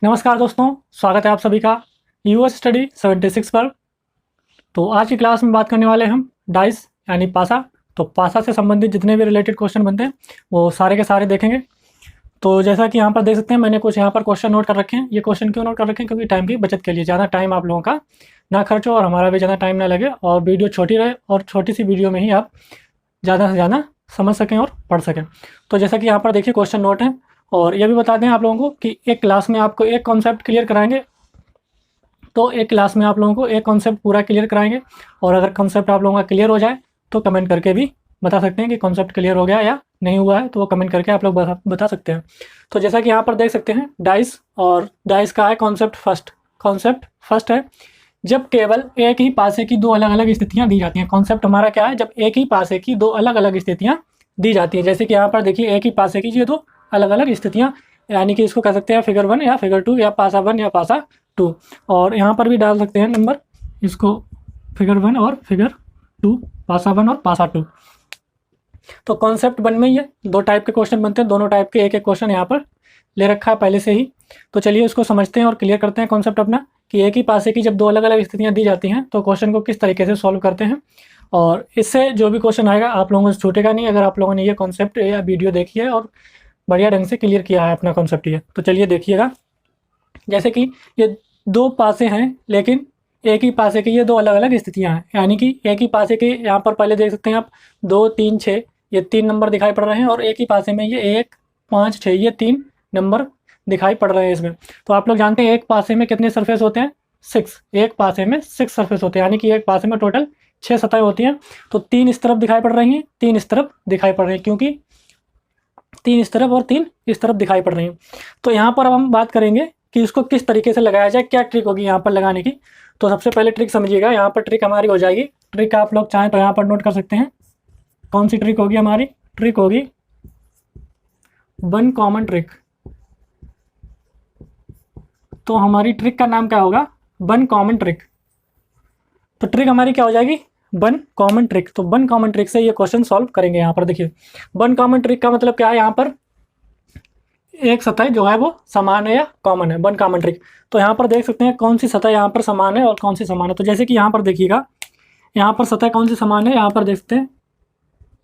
नमस्कार दोस्तों, स्वागत है आप सभी का यूएस स्टडी 76 पर। तो आज की क्लास में बात करने वाले हम डाइस यानी पासा। तो पासा से संबंधित जितने भी रिलेटेड क्वेश्चन बनते हैं वो सारे के सारे देखेंगे। तो जैसा कि यहाँ पर देख सकते हैं, मैंने कुछ यहाँ पर क्वेश्चन नोट कर रखे हैं। ये क्वेश्चन क्यों नोट कर रखे हैं? क्योंकि टाइम की बचत के लिए, ज़्यादा टाइम आप लोगों का ना खर्च हो और हमारा भी ज़्यादा टाइम ना लगे और वीडियो छोटी रहे और छोटी सी वीडियो में ही आप ज़्यादा से ज़्यादा समझ सकें और पढ़ सकें। तो जैसा कि यहाँ पर देखिए क्वेश्चन नोट है, और ये भी बता दें आप लोगों को कि एक क्लास में आपको एक कॉन्सेप्ट क्लियर कराएंगे। तो एक क्लास में आप लोगों को एक कॉन्सेप्ट पूरा क्लियर कराएंगे, और अगर कॉन्सेप्ट आप लोगों का क्लियर हो जाए तो कमेंट करके भी बता सकते हैं कि कॉन्सेप्ट क्लियर हो गया या नहीं हुआ है। तो वो कमेंट करके आप लोग बता सकते हैं। तो जैसा कि यहाँ पर देख सकते हैं डाइस, और डाइस का है कॉन्सेप्ट फर्स्ट है जब केवल एक ही पासे की दो अलग अलग स्थितियाँ दी जाती हैं। कॉन्सेप्ट हमारा क्या है? जब एक ही पासे की दो अलग अलग स्थितियाँ दी जाती हैं। जैसे कि यहाँ पर देखिए एक ही पासे की ये दो अलग अलग स्थितियाँ, यानी कि इसको कह सकते हैं फिगर 1 या फिगर 2 या पासा 1 या पासा 2। और यहाँ पर भी डाल सकते हैं नंबर, इसको फिगर 1 और फिगर 2, पासा 1 और पासा 2। तो कॉन्सेप्ट 1 में ये दो टाइप के क्वेश्चन बनते हैं, दोनों टाइप के एक एक क्वेश्चन यहाँ पर ले रखा है पहले से ही। तो चलिए उसको समझते हैं और क्लियर करते हैं कॉन्सेप्ट अपना, कि एक ही पासे की जब दो अलग अलग स्थितियाँ दी जाती हैं तो क्वेश्चन को किस तरीके से सॉल्व करते हैं। और इससे जो भी क्वेश्चन आएगा आप लोगों से छूटेगा नहीं, अगर आप लोगों ने ये कॉन्सेप्ट या वीडियो देखी है और बढ़िया ढंग से क्लियर किया है अपना कॉन्सेप्ट ये। तो चलिए देखिएगा, जैसे कि ये दो पासे हैं लेकिन एक ही पासे की ये दो अलग अलग स्थितियां हैं। यानी कि एक ही पासे के यहाँ पर पहले देख सकते हैं आप 2, 3, 6 ये 3 नंबर दिखाई पड़ रहे हैं, और एक ही पासे में ये 1, 5, 6 ये 3 नंबर दिखाई पड़ रहे हैं इसमें। तो आप लोग जानते हैं एक पासे में कितने सरफेस होते हैं? 6। एक पासे में 6 सरफेस होते हैं, यानी कि एक पासे में टोटल 6 सतहें होती हैं। तो 3 इस तरफ दिखाई पड़ रही हैं, 3 इस तरफ दिखाई पड़ रही हैं, क्योंकि 3 इस तरफ और 3 इस तरफ दिखाई पड़ रही हैं। तो यहाँ पर अब हम बात करेंगे कि इसको किस तरीके से लगाया जाए, क्या ट्रिक होगी यहाँ पर लगाने की। तो सबसे पहले ट्रिक समझिएगा, यहाँ पर ट्रिक हमारी हो जाएगी। ट्रिक आप लोग चाहें तो यहाँ पर नोट कर सकते हैं। कौन सी ट्रिक होगी हमारी? ट्रिक होगी वन कॉमन ट्रिक। तो हमारी ट्रिक का नाम क्या होगा? One common trick. तो ट्रिक हमारी क्या हो जाएगी? One common trick. तो वन कॉमन ट्रिक से ये क्वेश्चन सॉल्व करेंगे। यहाँ पर देखिए वन कॉमन ट्रिक का मतलब क्या है? यहाँ पर एक सतह जो है वो समान है या कॉमन है, वन कॉमन ट्रिक। तो यहाँ पर देख सकते हैं कौन सी सतह यहाँ पर समान है और कौन सी समान है। तो जैसे कि यहाँ पर देखिएगा, यहाँ पर सतह कौन सी समान है? यहाँ पर देख सकते हैं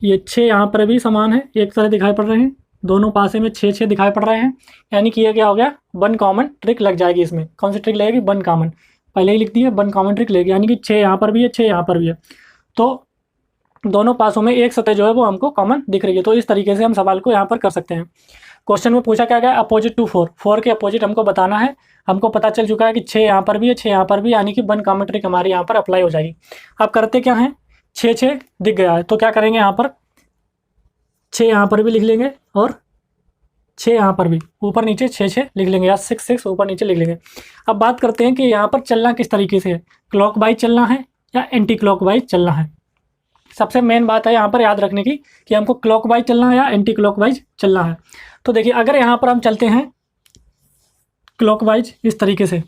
ये 6 यहाँ पर भी समान है, एक तरह दिखाई पड़ रहे हैं, दोनों पासे में 6 6 दिखाई पड़ रहे हैं। यानी कि ये क्या हो गया? वन कॉमन ट्रिक लग जाएगी इसमें। कौन सी ट्रिक लगेगी? One common. पहले ही लिख दी है, वन कॉमन ट्रिक लगेगी, यानी कि 6 यहाँ पर भी है, 6 यहाँ पर भी है। तो दोनों पासों में एक सतह जो है वो हमको कॉमन दिख रही है। तो इस तरीके से हम सवाल को यहाँ पर कर सकते हैं। क्वेश्चन में पूछा क्या गया? अपोजिट टू 4, 4 के अपोजिट हमको बताना है। हमको पता चल चुका है कि 6 यहाँ पर भी है, 6 यहाँ पर भी, यानी कि वन कॉमन ट्रिक हमारी यहाँ पर अप्लाई हो जाएगी। अब करते क्या है? 6 6 दिख गया है तो क्या करेंगे? यहाँ पर 6 यहाँ पर भी लिख लेंगे और 6 यहाँ पर भी, ऊपर नीचे 6 6 लिख लेंगे, या 6 6 ऊपर नीचे लिख लेंगे। अब बात करते हैं कि यहाँ पर चलना किस तरीके से है, क्लॉकवाइज चलना है या एंटी क्लॉकवाइज चलना है। सबसे मेन बात है यहाँ पर याद रखने की कि हमको क्लॉकवाइज चलना है या एंटी क्लॉकवाइज चलना है। तो देखिए अगर यहाँ पर हम चलते हैं क्लॉकवाइज इस तरीके से,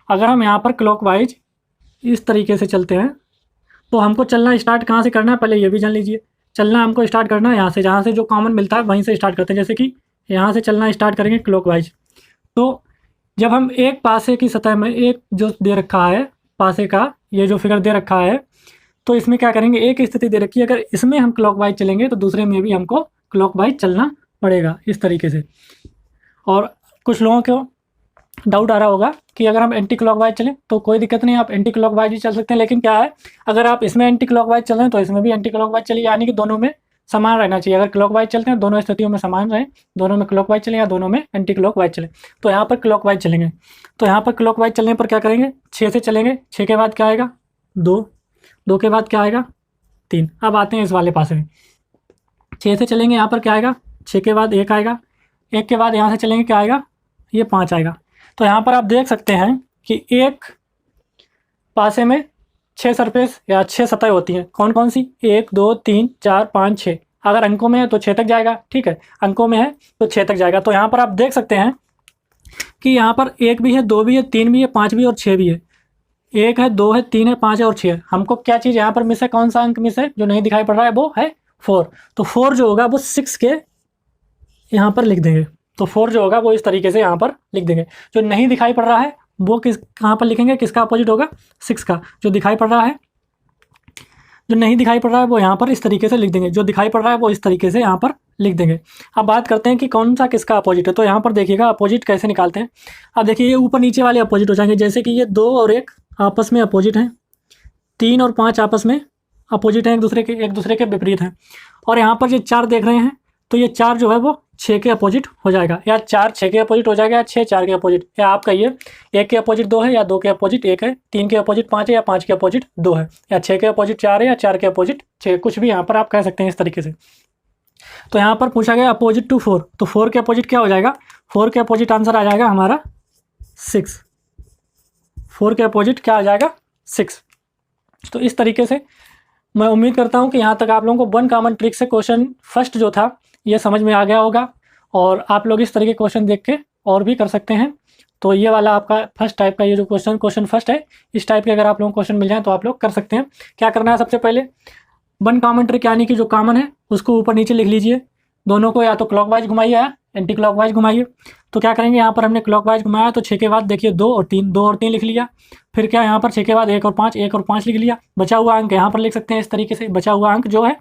अगर हम यहाँ पर क्लॉकवाइज इस तरीके से चलते हैं तो हमको चलना स्टार्ट कहाँ से करना है? पहले ये भी जान लीजिए। चलना हमको स्टार्ट करना है यहाँ से, जहाँ से जो कॉमन मिलता है वहीं से स्टार्ट करते हैं। जैसे कि यहाँ से चलना स्टार्ट करेंगे क्लॉकवाइज। तो जब हम एक पासे की सतह में एक जो दे रखा है पासे का, ये जो फिगर दे रखा है, तो इसमें क्या करेंगे? एक स्थिति दे रखी है, अगर इसमें हम क्लॉकवाइज चलेंगे तो दूसरे में भी हमको क्लॉकवाइज चलना पड़ेगा इस तरीके से। और कुछ लोगों को डाउट आ रहा होगा कि अगर हम एंटी क्लॉकवाइज चलें तो कोई दिक्कत नहीं, आप एंटी क्लॉकवाइज भी चल सकते हैं। लेकिन क्या है, अगर आप इसमें एंटी क्लॉकवाइज चल रहे हैं तो इसमें भी एंटी क्लॉकवाइज चलिए, यानी कि दोनों में समान रहना चाहिए। अगर क्लॉकवाइज चलते हैं दोनों स्थितियों में समान रहें, दोनों में क्लॉकवाइज चलें या दोनों में एंटी क्लॉकवाइज चलें। तो यहाँ पर क्लॉकवाइज चलेंगे। तो यहाँ पर क्लॉकवाइज चलने पर क्या करेंगे? 6 से चलेंगे, 6 के बाद क्या आएगा? 2, 2 के बाद क्या आएगा? 3। अब आते हैं इस वाले पासे में, 6 से चलेंगे, यहाँ पर क्या आएगा? 6 के बाद 1 आएगा, 1 के बाद यहाँ से चलेंगे क्या आएगा? ये 5 आएगा। तो यहाँ पर आप देख सकते हैं कि एक पासे में 6 सरफेस या 6 सतह होती हैं। कौन कौन सी? 1 2 3 4 5 6। अगर अंकों में है तो 6 तक जाएगा, ठीक है, अंकों में है तो 6 तक जाएगा। तो यहाँ पर आप देख सकते हैं कि यहाँ पर 1 भी है, 2 भी है, 3 भी है, 5 भी और 6 भी है। 1 है, 2 है, 3 है, 5 है और 6 है। हमको क्या चीज़ यहाँ पर मिस है? कौन सा अंक मिस है जो नहीं दिखाई पड़ रहा है? वो है 4। तो 4 जो होगा वो 6 के यहाँ पर लिख देंगे, तो 4 जो होगा वो इस तरीके से यहाँ पर लिख देंगे। जो नहीं दिखाई पड़ रहा है वो कहाँ पर लिखेंगे, किसका अपोजिट होगा, 6 का। जो दिखाई पड़ रहा है, जो नहीं दिखाई पड़ रहा है वो यहाँ पर इस तरीके से लिख देंगे, जो दिखाई पड़ रहा है वो इस तरीके से यहाँ पर लिख देंगे। अब बात करते हैं कि कौन सा किसका अपोजिट है। तो यहाँ पर देखिएगा अपोजिट कैसे निकालते हैं। अब देखिए ये ऊपर नीचे वाले अपोजिट हो जाएंगे, जैसे कि ये 2 और 1 आपस में अपोजिट हैं, 3 और 5 आपस में अपोजिट हैं, एक दूसरे के विपरीत हैं। और यहाँ पर ये 4 देख रहे हैं, तो ये 4 जो है वो 6 के अपोजिट हो जाएगा, या 4 6 के अपोजिट हो जाएगा, या 6 4 के अपोजिट, या आप कहिए 1 के अपोजिट 2 है, या 2 के अपोजिट 1 है, 3 के अपोजिट 5 है, या 5 के अपोजिट 2 है, या 6 के अपोजिट 4 है, या 4 के अपोजिट 6, कुछ भी यहाँ पर आप कह सकते हैं इस तरीके से। तो यहाँ पर पूछा गया अपोजिट टू 4, तो 4 के अपोजिट क्या हो जाएगा, 4 के अपोजिट आंसर आ जाएगा हमारा 6। 4 के अपोजिट क्या आ जाएगा, 6। तो इस तरीके से मैं उम्मीद करता हूँ कि यहाँ तक आप लोगों को वन कॉमन ट्रिक से क्वेश्चन फर्स्ट जो था ये समझ में आ गया होगा, और आप लोग इस तरीके क्वेश्चन देख के और भी कर सकते हैं। तो ये वाला आपका फर्स्ट टाइप का ये जो क्वेश्चन फर्स्ट है, इस टाइप के अगर आप लोगों को क्वेश्चन मिल जाए तो आप लोग कर सकते हैं। क्या करना है, सबसे पहले वन कॉमन ट्रिक यानी कि जो कॉमन है उसको ऊपर नीचे लिख लीजिए, दोनों को या तो क्लॉकवाइज घुमाइए या एंटी क्लॉकवाइज घुमाइए। तो क्या करेंगे, यहाँ पर हमने क्लॉकवाइज घुमाया तो 6 के बाद देखिए 2 और 3, 2 और 3 लिख लिया। फिर क्या यहाँ पर 6 के बाद 1 और 5, 1 और 5 लिख लिया। बचा हुआ अंक यहाँ पर लिख सकते हैं इस तरीके से, बचा हुआ अंक जो है,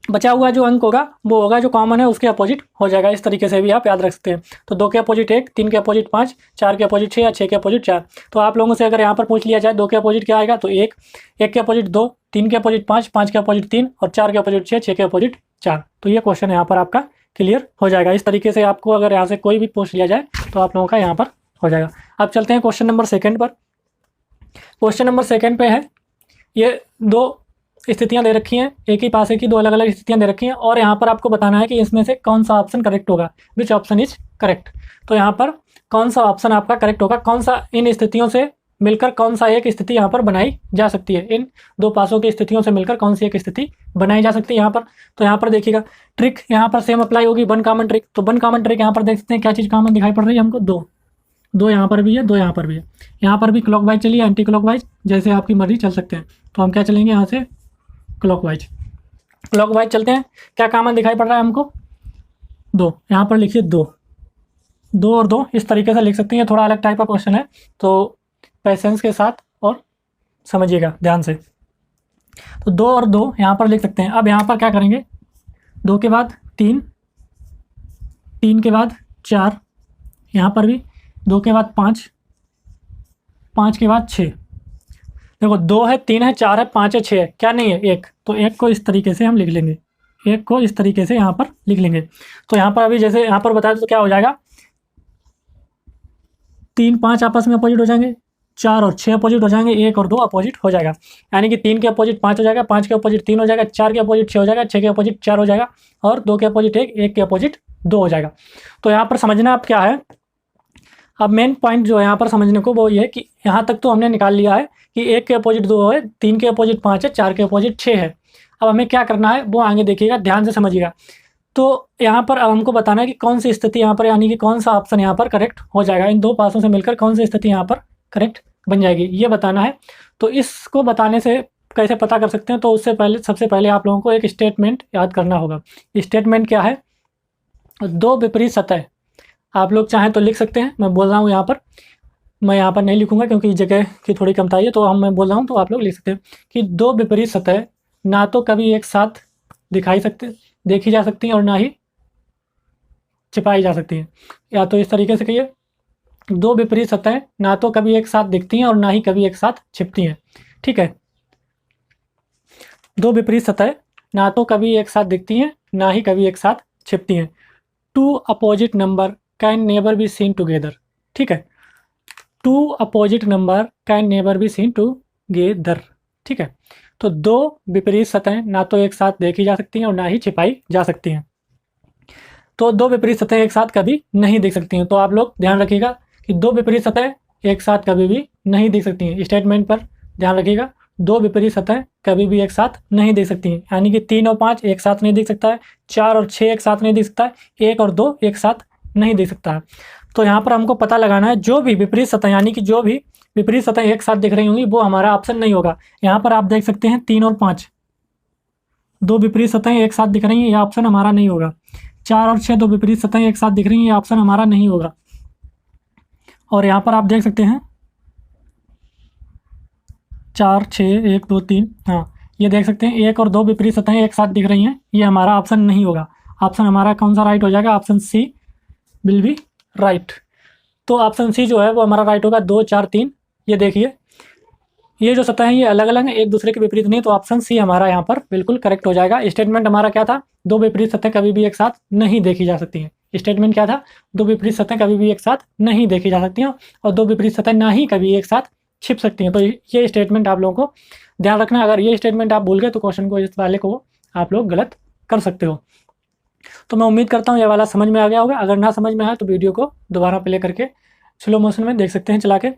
बचा हुआ जो अंक होगा वो होगा जो कॉमन है उसके अपोजिट हो जाएगा। इस तरीके से भी आप याद रख सकते हैं। तो 2 के अपोजिट 1, 3 के अपोजिट 5, 4 के अपोजिट 6 या 6 के अपोजिट 4। तो आप लोगों से अगर यहाँ पर पूछ लिया जाए 2 के अपोजिट क्या आएगा, तो 1, 1 के अपोजिट 2, 3 के अपोजिट 5, 5 के अपोजिट 3 और 4 के अपोजिट 6, 6 के अपोजिट 4। तो ये क्वेश्चन यहाँ पर आपका क्लियर हो जाएगा। इस तरीके से आपको अगर यहाँ से कोई भी पूछ लिया जाए तो आप लोगों का यहाँ पर हो जाएगा। अब चलते हैं क्वेश्चन नंबर 2 पर। क्वेश्चन नंबर 2 पे है, ये 2 स्थितियां दे रखी हैं, एक ही पासे की 2 अलग अलग स्थितियां दे रखी हैं, और यहाँ पर आपको बताना है कि इसमें से कौन सा ऑप्शन करेक्ट होगा, विच ऑप्शन इज करेक्ट। तो यहाँ पर कौन सा ऑप्शन आपका करेक्ट होगा, कौन सा इन स्थितियों से मिलकर कौन सा एक स्थिति यहाँ पर बनाई जा सकती है, इन 2 पासों की स्थितियों से मिलकर कौन सी एक स्थिति बनाई जा सकती है यहाँ पर। तो यहाँ पर देखिएगा ट्रिक यहाँ पर सेम अप्लाई होगी, वन कॉमन ट्रिक। तो वन कॉमन ट्रिक यहाँ पर देख सकते हैं क्या चीज़ कॉमन दिखाई पड़ रही है हमको, 2 यहाँ पर भी है, 2 यहाँ पर भी है। यहाँ पर भी क्लॉकवाइज चलिए, एंटी क्लॉकवाइज, जैसे आपकी मर्जी चल सकते हैं। तो हम क्या चलेंगे यहाँ से, क्लॉकवाइज चलते हैं। क्या कॉमन दिखाई पड़ रहा है हमको, 2, यहाँ पर लिखिए 2 और 2 इस तरीके से लिख सकते हैं। थोड़ा अलग टाइप का क्वेश्चन है, तो पेशेंस के साथ और समझिएगा ध्यान से। तो 2 और 2 यहाँ पर लिख सकते हैं। अब यहाँ पर क्या करेंगे, 2 के बाद 3, 3 के बाद 4, यहाँ पर भी 2 के बाद 5, 5 के बाद 6। देखो 2 है, 3 है, 4 है, 5 है, 6 है, क्या नहीं है, 1। तो 1 को इस तरीके से हम लिख लेंगे, 1 को इस तरीके से यहाँ पर लिख लेंगे। तो यहाँ पर अभी जैसे यहाँ पर बताया तो क्या हो जाएगा, 3 5 आपस में अपोजिट हो जाएंगे, 4 और 6 अपोजिट हो जाएंगे, 1 और 2 अपोजिट हो जाएगा। यानी कि 3 के अपोजिट 5 हो जाएगा, 5 के अपोजिट 3 हो जाएगा, 4 के अपोजिट 6 हो जाएगा, 6 के अपोजिट 4 हो जाएगा, और 2 के अपोजिट 1, 1 के अपोजिट 2 हो जाएगा। तो यहाँ पर समझना अब क्या है, अब मेन पॉइंट जो है यहाँ पर समझने को वो ये है कि यहाँ तक तो हमने निकाल लिया है कि 1 के अपोजिट 2 है, 3 के अपोजिट 5 है, 4 के अपोजिट 6 है। अब हमें क्या करना है वो आगे देखिएगा, ध्यान से समझिएगा। तो यहाँ पर अब हमको बताना है कि कौन सी स्थिति यहाँ पर, यानी कि कौन सा ऑप्शन यहाँ पर करेक्ट हो जाएगा, इन 2 पासों से मिलकर कौन सी स्थिति यहाँ पर करेक्ट बन जाएगी, ये बताना है। तो इसको बताने से कैसे पता कर सकते हैं, तो उससे पहले सबसे पहले आप लोगों को एक स्टेटमेंट याद करना होगा। स्टेटमेंट क्या है, 2 विपरीत सतह, आप लोग चाहें तो लिख सकते हैं, मैं बोल रहा हूँ यहाँ पर, मैं यहाँ पर नहीं लिखूंगा क्योंकि जगह की थोड़ी कमताई है, तो मैं बोल रहा हूँ तो आप लोग लिख सकते हैं कि 2 विपरीत सतह ना तो कभी एक साथ देखी जा सकती हैं और ना ही छिपाई जा सकती हैं। या तो इस तरीके से कहिए, 2 विपरीत सतह ना तो कभी एक साथ दिखती हैं और ना ही कभी एक साथ छिपती हैं। ठीक है, 2 विपरीत सतह ना तो कभी एक साथ दिखती हैं ना ही कभी एक साथ छिपती हैं। 2 opposite number can never be seen together. ठीक है, 2 opposite number can never be seen together. ठीक है, तो 2 विपरीत सतह ना तो एक साथ देखी जा सकती हैं और ना ही छिपाई जा सकती हैं। तो 2 विपरीत सतह एक साथ कभी नहीं दिख सकती हैं। तो आप लोग ध्यान रखिएगा कि 2 विपरीत सतह एक साथ कभी भी नहीं दिख सकती हैं। स्टेटमेंट पर ध्यान रखिएगा, 2 विपरीत सतह कभी भी एक साथ नहीं दिख सकती हैं। यानी कि 3 और 5 एक साथ नहीं दिख सकता है, 4 और 6 एक साथ नहीं दिख सकता है, 1 और 2 एक साथ नहीं दिख सकता है। तो यहाँ पर हमको पता लगाना है जो भी विपरीत सतह, यानी कि जो भी विपरीत सतह एक साथ दिख रही होंगी वो हमारा ऑप्शन नहीं होगा। यहाँ पर आप देख सकते हैं 3 और 5, 2 विपरीत सतह एक साथ दिख रही हैं, यह ऑप्शन हमारा नहीं होगा। 4 और 6 दो विपरीत सतहें एक साथ दिख रही हैं, ये ऑप्शन हमारा नहीं होगा। और यहाँ पर आप देख सकते हैं 4 6 1 2 3, हाँ ये देख सकते हैं 1 और 2 विपरीत सतहें एक साथ दिख रही हैं, ये हमारा ऑप्शन नहीं होगा। ऑप्शन हमारा कौन सा राइट हो जाएगा? Option C will be right. तो ऑप्शन सी जो है वो हमारा राइट होगा। 2 4 3, ये देखिए ये जो सतह हैं ये अलग अलग हैं, एक दूसरे के विपरीत नहीं, तो ऑप्शन सी हमारा यहाँ पर बिल्कुल करेक्ट हो जाएगा। स्टेटमेंट हमारा क्या था? दो विपरीत सतह कभी भी एक साथ नहीं देखी जा सकती हैं। स्टेटमेंट क्या था? दो विपरीत सतह कभी भी एक साथ नहीं देखी जा सकती हैं, और दो विपरीत सतह ना ही कभी एक साथ छिप सकती हैं। तो ये स्टेटमेंट आप लोगों को ध्यान रखना। अगर ये स्टेटमेंट आप भूल गए तो क्वेश्चन को, इस वाले को आप लोग गलत कर सकते हो। तो मैं उम्मीद करता हूँ ये वाला समझ में आ गया होगा। अगर ना समझ में आए तो वीडियो को दोबारा प्ले करके स्लो मोशन में देख सकते हैं चला के।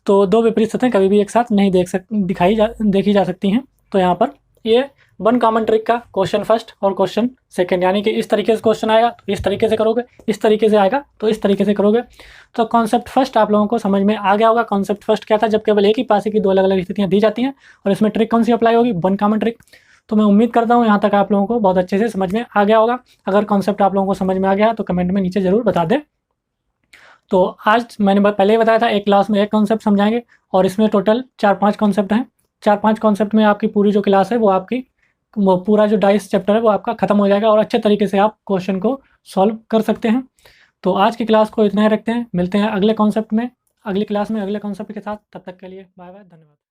तो दो विपरीत सतहें कभी भी एक साथ नहीं देखी जा सकती हैं। तो यहाँ पर ये वन कॉमन ट्रिक का क्वेश्चन फर्स्ट और क्वेश्चन सेकंड, यानी कि इस तरीके से क्वेश्चन आएगा तो इस तरीके से करोगे, इस तरीके से आएगा तो इस तरीके से करोगे। तो कॉन्सेप्ट फर्स्ट आप लोगों को समझ में आ गया होगा। कॉन्सेप्ट फर्स्ट क्या था? जब केवल एक ही पासे की दो अलग अलग स्थितियाँ दी जाती हैं और इसमें ट्रिक कौन सी अप्लाई होगी? One common trick. तो मैं उम्मीद करता हूँ यहाँ तक आप लोगों को बहुत अच्छे से समझ में आ गया होगा। अगर कॉन्सेप्ट आप लोगों को समझ में आ गया तो कमेंट में नीचे ज़रूर बता दें। तो आज मैंने पहले ही बताया था एक क्लास में एक कॉन्सेप्ट समझाएंगे, और इसमें टोटल 4-5 कॉन्सेप्ट हैं। 4-5 कॉन्सेप्ट में आपकी पूरी जो क्लास है वो पूरा जो डाइस चैप्टर है वो आपका खत्म हो जाएगा, और अच्छे तरीके से आप क्वेश्चन को सॉल्व कर सकते हैं। तो आज की क्लास को इतना ही रखते हैं, मिलते हैं अगले कॉन्सेप्ट में, अगली क्लास में अगले कॉन्सेप्ट के साथ। तब तक के लिए बाय बाय, धन्यवाद।